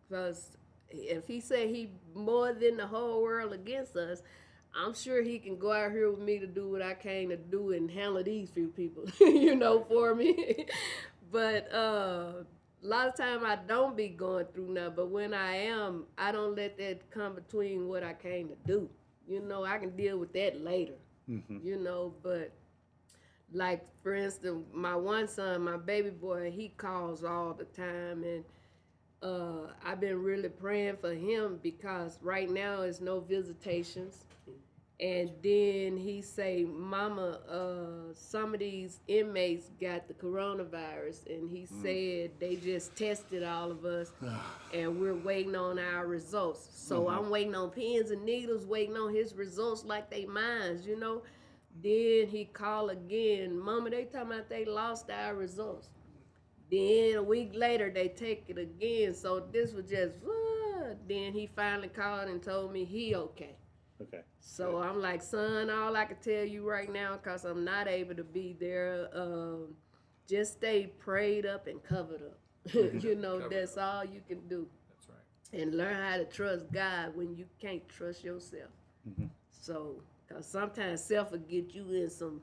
Because if he said he more than the whole world against us, I'm sure he can go out here with me to do what I came to do and handle these few people, for me. But a lot of time I don't be going through nothing. But when I am, I don't let that come between what I came to do. I can deal with that later. Mm-hmm. But like, for instance, my one son, my baby boy, he calls all the time, and I've been really praying for him because right now it's no visitations. And then he say, Mama, some of these inmates got the coronavirus, and he said they just tested all of us, and we're waiting on our results. So I'm waiting on pins and needles, waiting on his results like they mines, Then he called again, Mama, they talking about they lost our results. Then a week later, they take it again. So this was just, then he finally called and told me he okay. Okay. So I'm like, son, all I can tell you right now, because I'm not able to be there, just stay prayed up and covered up. That's all you can do. That's right. And learn how to trust God when you can't trust yourself. Mm-hmm. So, because sometimes self will get you in some...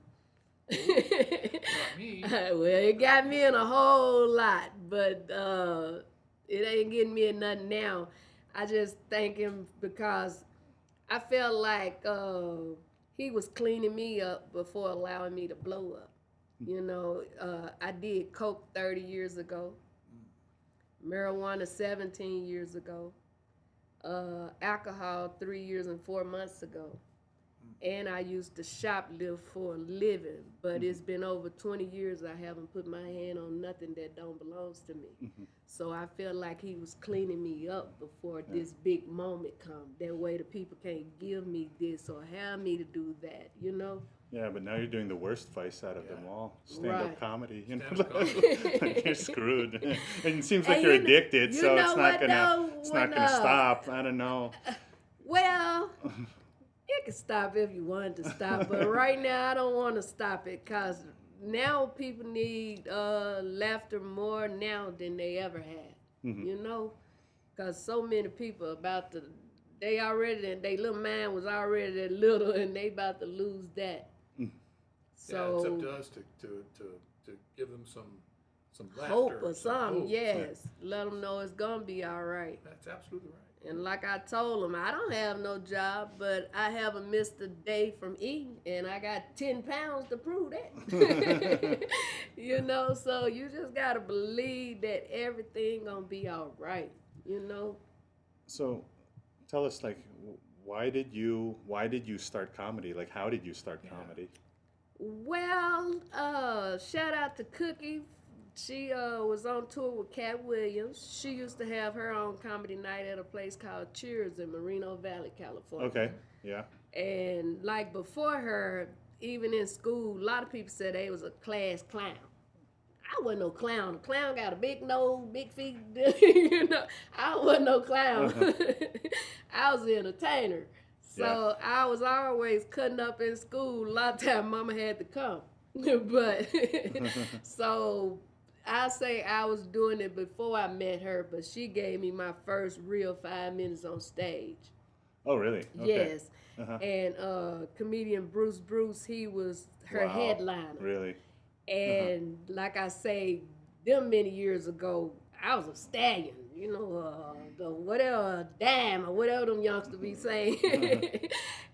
Not me. Well, it got me in a whole lot, but it ain't getting me in nothing now. I just thank him because I felt like he was cleaning me up before allowing me to blow up. I did coke 30 years ago, marijuana 17 years ago, alcohol 3 years and 4 months ago. And I used to shoplift for a living, but it's been over 20 years I haven't put my hand on nothing that don't belong to me. So I feel like he was cleaning me up before this big moment come. That way the people can't give me this or have me to do that, Yeah, but now you're doing the worst vice out of them all. Stand-up comedy, Stand-up comedy. Like, you're screwed. And it seems like you're addicted, so it's not gonna stop. I don't know. Well, it can stop if you wanted to stop, but right now I don't want to stop it because now people need laughter more now than they ever had, because so many people they little mind was already that little and they about to lose that. So it's up to us to give them some laughter, hope or something, hope. yes. Let them know it's going to be all right. That's absolutely right. And like I told them, I don't have no job, but I haven't missed a day from eating, and I got 10 pounds to prove that. So you just got to believe that everything going to be all right, So tell us, like, why did you start comedy? Like, how did you start comedy? Well, shout out to Cookie. She was on tour with Cat Williams. She used to have her own comedy night at a place called Cheers in Moreno Valley, California. Okay, yeah. And like before her, even in school, a lot of people said they was a class clown. I wasn't no clown. A clown got a big nose, big feet. I wasn't no clown. I was an entertainer. So I was always cutting up in school. A lot of times Mama had to come. But so I say I was doing it before I met her, but she gave me my first real 5 minutes on stage. Oh, really? Okay. Yes. And comedian Bruce, he was her headliner. Really? And like I say, them many years ago, I was a stallion. the whatever dime or whatever them youngsters be saying.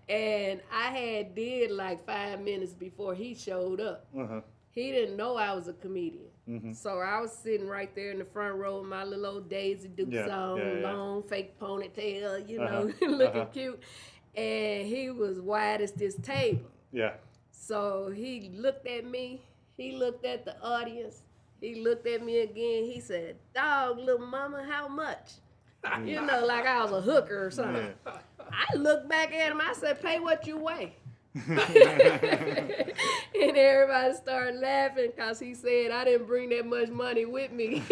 And I did like 5 minutes before he showed up. He didn't know I was a comedian. So I was sitting right there in the front row with my little old Daisy Dukes on, long fake ponytail, looking cute. And he was wide as this table. Yeah. So he looked at me, he looked at the audience, he looked at me again, he said, "Dog, little mama, how much?" Like I was a hooker or something. Yeah. I looked back at him, I said, "Pay what you weigh." And everybody started laughing because he said I didn't bring that much money with me.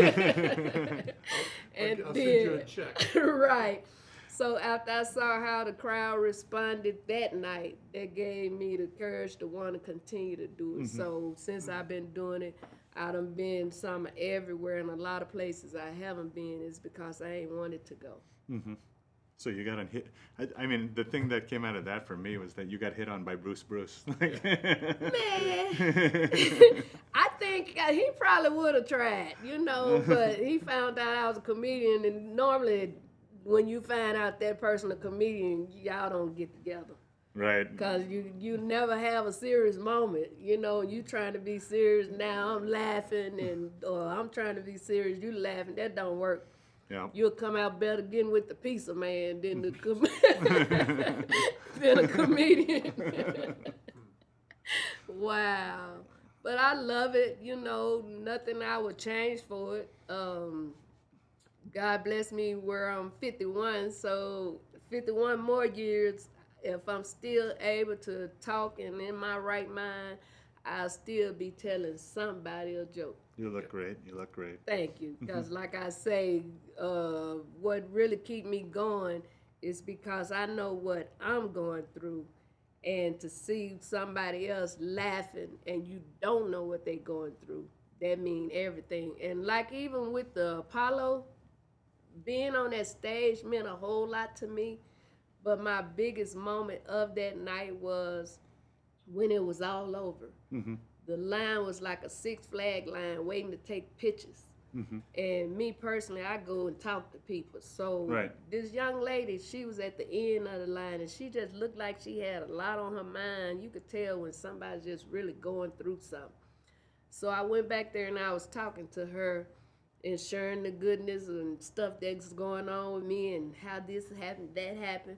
And I'll send you a check. Right. So after I saw how the crowd responded that night, that gave me the courage to want to continue to do it. So since I've been doing it, I done been some everywhere, and a lot of places I haven't been is because I ain't wanted to go. So you got hit. I mean, the thing that came out of that for me was that you got hit on by Bruce. Man, I think he probably would have tried, but he found out I was a comedian, and normally when you find out that person a comedian, y'all don't get together. Right. Because you never have a serious moment, you trying to be serious, now I'm laughing, or I'm trying to be serious, you laughing, that don't work. Yeah. You'll come out better getting with the pizza man than than a comedian. Wow. But I love it, nothing I would change for it. God bless me where I'm 51, so 51 more years, if I'm still able to talk and in my right mind, I'll still be telling somebody a joke. You look great. You look great. Thank you. Because like I say, what really keep me going is because I know what I'm going through. And to see somebody else laughing and you don't know what they're going through, that means everything. And like even with the Apollo, being on that stage meant a whole lot to me. But my biggest moment of that night was when it was all over. The line was like a Six Flag line waiting to take pictures. And me personally, I go and talk to people. So this young lady, she was at the end of the line, and she just looked like she had a lot on her mind. You could tell when somebody's just really going through something. So I went back there and I was talking to her and sharing the goodness and stuff that's going on with me and how this happened, that happened.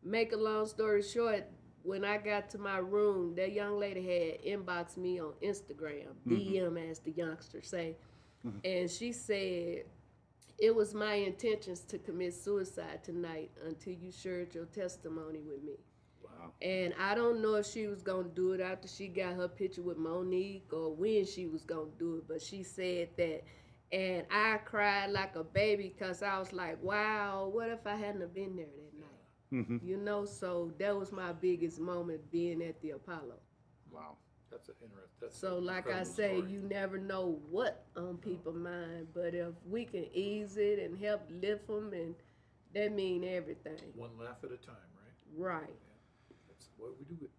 Make a long story short, when I got to my room, that young lady had inboxed me on Instagram, DM as the youngsters say. And she said, "It was my intentions to commit suicide tonight until you shared your testimony with me." Wow. And I don't know if she was going to do it after she got her picture with Monique or when she was going to do it, but she said that. And I cried like a baby because I was like, wow, what if I hadn't have been there that night? So that was my biggest moment being at the Apollo. Wow. That's interesting. So like I say, you never know what on people's mind, but if we can ease it and help lift them, and that mean everything. One laugh at a time, right? Right. Yeah. That's what we do.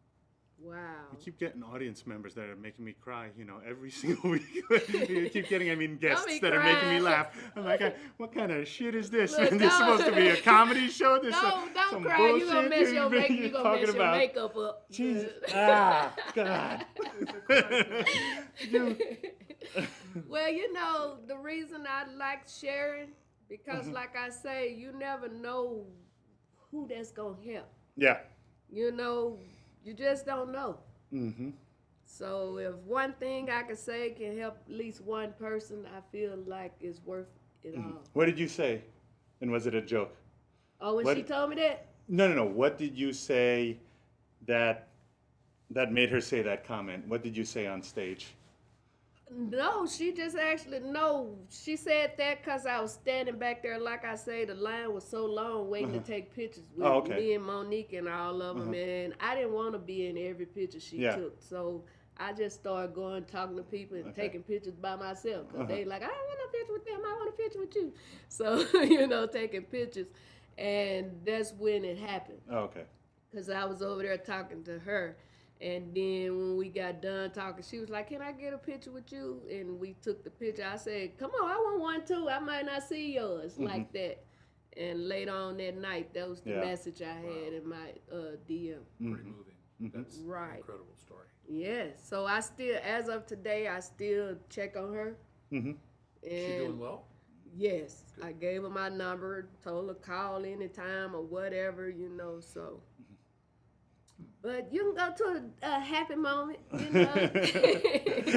Wow. We keep getting audience members that are making me cry, every single week. You keep getting, guests that are making me laugh. I'm like, what kind of shit is this? Look, This is supposed to be a comedy show? This don't some cry. bullshit You're going to mess your, you're makeup up. Jesus. God. Well, the reason I like sharing, because like I say, you never know who that's going to help. Yeah. You just don't know. So if one thing I could say can help at least one person, I feel like it's worth it all. What did you say? And was it a joke? Oh, when she told me that? No. What did you say that made her say that comment? What did you say on stage? No, she just she said that because I was standing back there. Like I say, the line was so long waiting to take pictures with me and Monique and all of them. And I didn't want to be in every picture she took. So I just started going, talking to people and taking pictures by myself. Because they like, I don't want no picture with them. I want a picture with you. So, taking pictures. And that's when it happened. Oh, okay. Because I was over there talking to her. And then when we got done talking, she was like, "Can I get a picture with you?" And we took the picture. I said, "Come on, I want one too. I might not see yours," like that. And later on that night, that was the message I had in my DM. Pretty moving. That's an incredible story. Yes. So I still, as of today, I still check on her. And She doing well? yes, I gave her my number, told her call anytime or whatever, so. But you can go to a happy moment,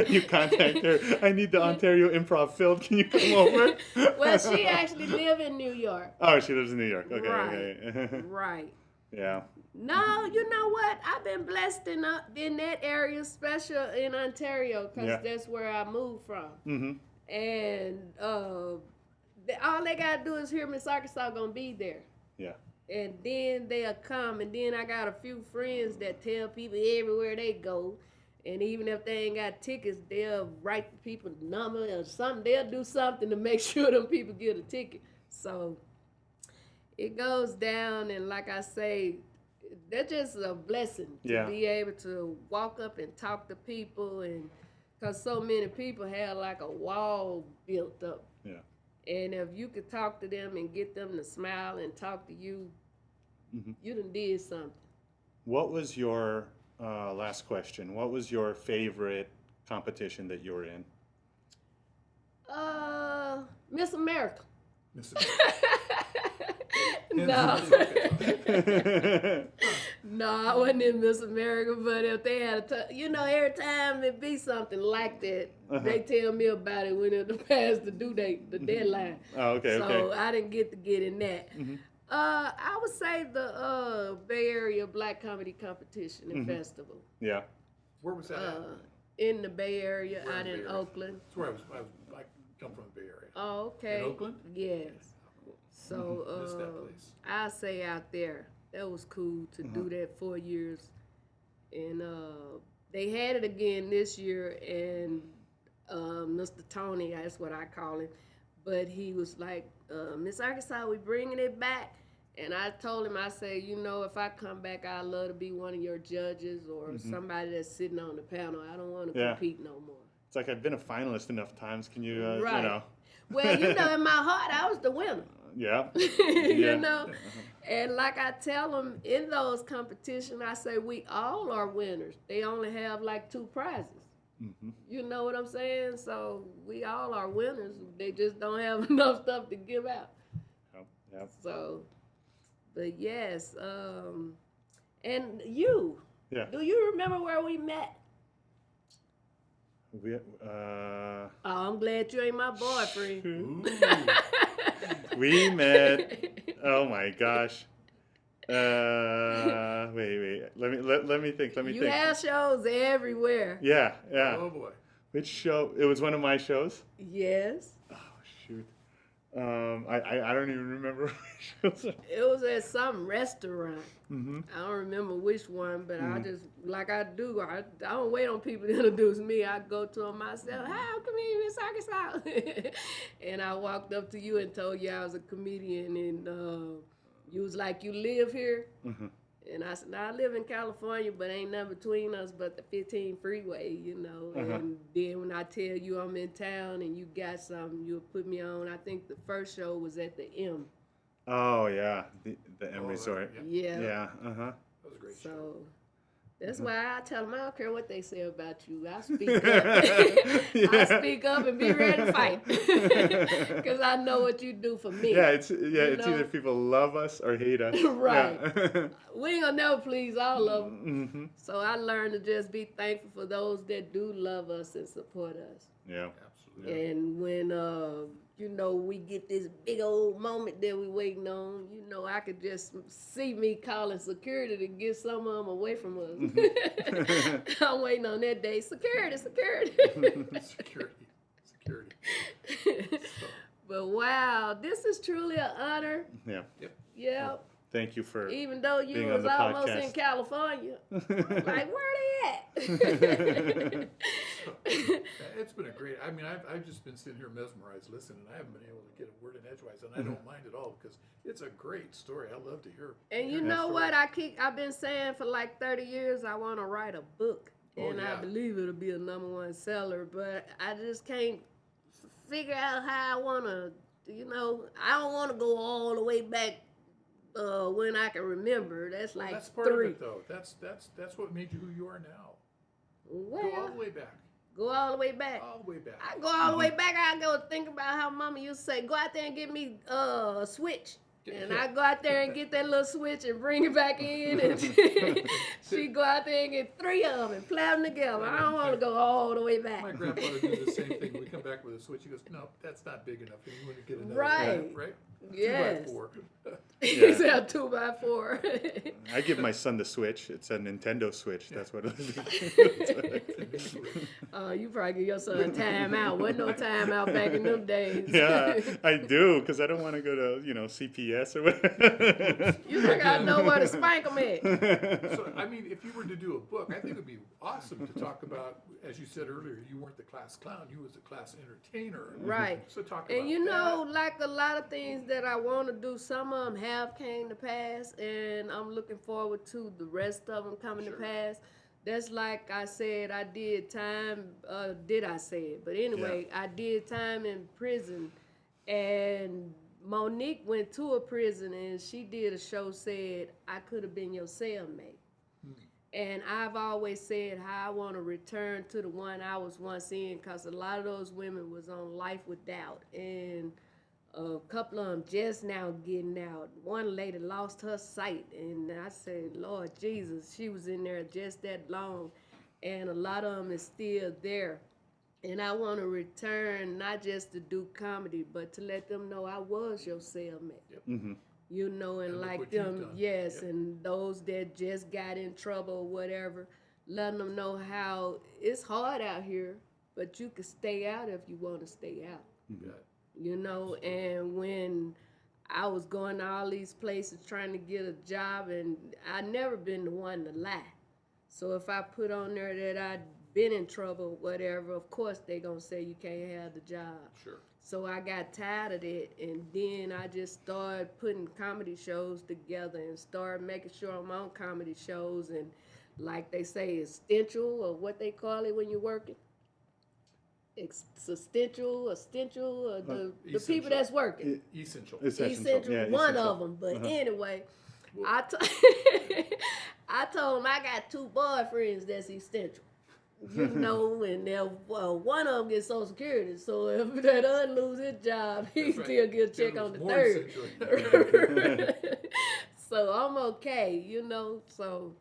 You contact her. I need the Ontario Improv filled. Can you come over? Well, she actually live in New York. Oh, she lives in New York. Okay, Right. okay. Right. Yeah. No, you know what? I've been blessed in that area, special in Ontario, because that's where I moved from. And all they got to do is hear Miss Arkansas going to be there. Yeah. And then they'll come, and then I got a few friends that tell people everywhere they go, and even if they ain't got tickets, they'll write the people's number or something. They'll do something to make sure them people get a ticket. So it goes down, and like I say, that's just a blessing to be able to walk up and talk to people, and because so many people have like a wall built up. Yeah. And if you could talk to them and get them to smile and talk to you, you done did something. What was your, last question, what was your favorite competition that you were in? Miss America. Miss No. No, I wasn't in Miss America, but if they had every time it be something like that, they tell me about it when it passed the due date, the deadline. Oh, okay, so I didn't get to get in that. I would say the Bay Area Black Comedy Competition and Festival. Yeah. Where was that at? In the Bay Area, Where out in in Bay Area? Oakland. That's where I come from, the Bay Area. Oh, okay. In Oakland? Yes. So Missed that place. I say out there, that was cool to do that 4 years. And they had it again this year, and Mr. Tony, that's what I call him, but he was like, Miss Arkansas, we bringing it back. And I told him, I said, if I come back, I'd love to be one of your judges or somebody that's sitting on the panel. I don't want to compete no more. It's like I've been a finalist enough times. Can you, Right. Well, in my heart, I was the winner. Yeah. And like I tell them in those competitions, I say we all are winners. They only have like 2 prizes. You know what I'm saying? So we all are winners. They just don't have enough stuff to give out. Yep. So, but yes, and you. Yeah. Do you remember where we met? Oh, I'm glad you ain't my boyfriend. we met. Oh my gosh. Wait. Let me think. You have shows everywhere. Yeah. Oh boy. Which show? It was one of my shows. Yes. Oh shoot. I don't even remember which shows. It was at some restaurant. I don't remember which one, but I just, like I do, I don't wait on people to introduce me. I go to them myself. Hi, I'm comedian Miss Arkansas. And I walked up to you and told you I was a comedian, and you was like, you live here? And I said, no, I live in California, but ain't nothing between us but the 15 freeway, And then when I tell you I'm in town and you got something, you'll put me on. I think the first show was at the M. Oh yeah, the M Resort. Yeah. Yeah. That was a great show. So that's why I tell them I don't care what they say about you. I speak up. I speak up and be ready to fight because I know what you do for me. Yeah, it's either people love us or hate us. Right. Yeah. We ain't gonna never please all of them. So I learned to just be thankful for those that do love us and support us. Yeah. Absolutely. And when we get this big old moment that we waiting on, I could just see me calling security to get some of them away from us. I'm waiting on that day. Security. Security. But wow, this is truly an honor. Yeah. Yep. Yeah. Thank you for Even though you being on was the almost podcast. in California. Like, where they at? It's been a great. I mean, I've just been sitting here mesmerized listening. I haven't been able to get a word in edgewise, and I don't mind at all because it's a great story. I love to hear. And you hear know that what? story. I've been saying for like 30 years I want to write a book. Oh, And I yeah. believe it'll be a #1 seller, but I just can't figure out how I want to, I don't want to go all the way back when I can remember. That's like That's part 3. of it, though. That's what made you who you are now. Well, Go all the way back. go all the way back. All the way back. I go all the way back. I go think about how Mama used to say, "Go out there and get me a switch." And I go out there and get that little switch and bring it back in, and she go out there and get 3 of them and play them together. I don't want to go all the way back. My grandfather did the same thing. We come back with a switch. He goes, "No, that's not big enough. You want to get another Right. one, right? Yes. 2x4." He said 2x4. I give my son the Switch. It's a Nintendo Switch. That's what it is. You probably give your son a timeout. Wasn't no timeout back in them days. Yeah, I do, because I don't want to go to, CPS or whatever. You think I know where to spank them at? So, I mean, if you were to do a book, I think it would be awesome to talk about, as you said earlier, you weren't the class clown, you was the class entertainer. Right. So talk about And you know, that. like a lot of things that I want to do, some of them have came to pass, and I'm looking forward to the rest of them coming to pass. That's like I said, I did time, did I say it? But anyway, I did time in prison, and Monique went to a prison, and she did a show, said, I could have been your cellmate. And I've always said how I want to return to the one I was once in, because a lot of those women was on life with doubt. And a couple of them just now getting out. One lady lost her sight, and I said, Lord Jesus, she was in there just that long. And a lot of them is still there. And I want to return not just to do comedy, but to let them know I was your cellmate. Yep. Mm-hmm. And look like what you've them, done. yes, Yep. and those that just got in trouble or whatever, letting them know how it's hard out here, but you can stay out if you want to stay out. Yeah. And when I was going to all these places trying to get a job, and I never been the one to lie. So if I put on there that I'd been in trouble, whatever, of course they gonna say you can't have the job. Sure. So I got tired of it, and then I just started putting comedy shows together and started making sure I'm on comedy shows, and like they say, essential, or what they call it when you're working. Essential, or the people Essential. that's working. Essential. Essential, Yeah, one essential. of them. But Uh-huh. anyway, Well- I told him I got 2 boyfriends that's essential. And one of them gets Social Security. So if that other lose his job, he That's right. still get a That check was on the more 3rd. essential. So I'm okay, so.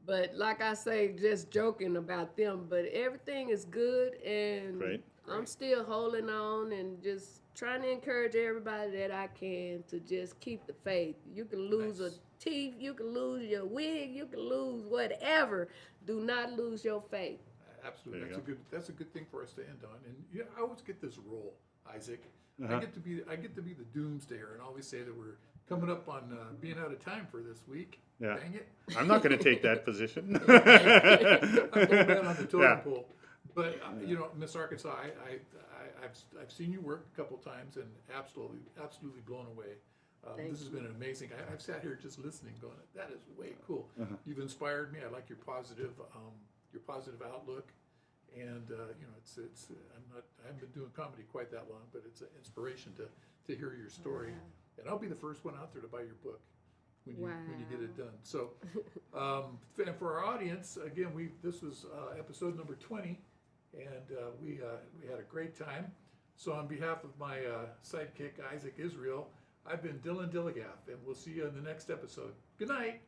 But like I say, just joking about them, but everything is good, and Great. I'm still holding on and just trying to encourage everybody that I can to just keep the faith. You can lose Nice. a teeth, you can lose your wig, you can lose whatever. Do not lose your faith. Absolutely, There you that's a good thing for us to end on. And I always get this role, Isaac. Uh-huh. I get to be the doomsdayer, and always say that we're coming up on being out of time for this week. Yeah. Dang it! I'm not going to take that position. I'm going down on the totem Yeah. pole. But Miss Arkansas, I've seen you work a couple times, and absolutely blown away. Thank This has been amazing. I've sat here just listening, going, "That is way cool." You've inspired me. I like your positive outlook, and I haven't been doing comedy quite that long, but it's an inspiration to hear your story. And I'll be the first one out there to buy your book when you get it done. So, and for our audience, again, this was episode number 20, and we had a great time. So on behalf of my sidekick, Isaac Israel, I've been Dillon Dilligaf, and we'll see you in the next episode. Good night.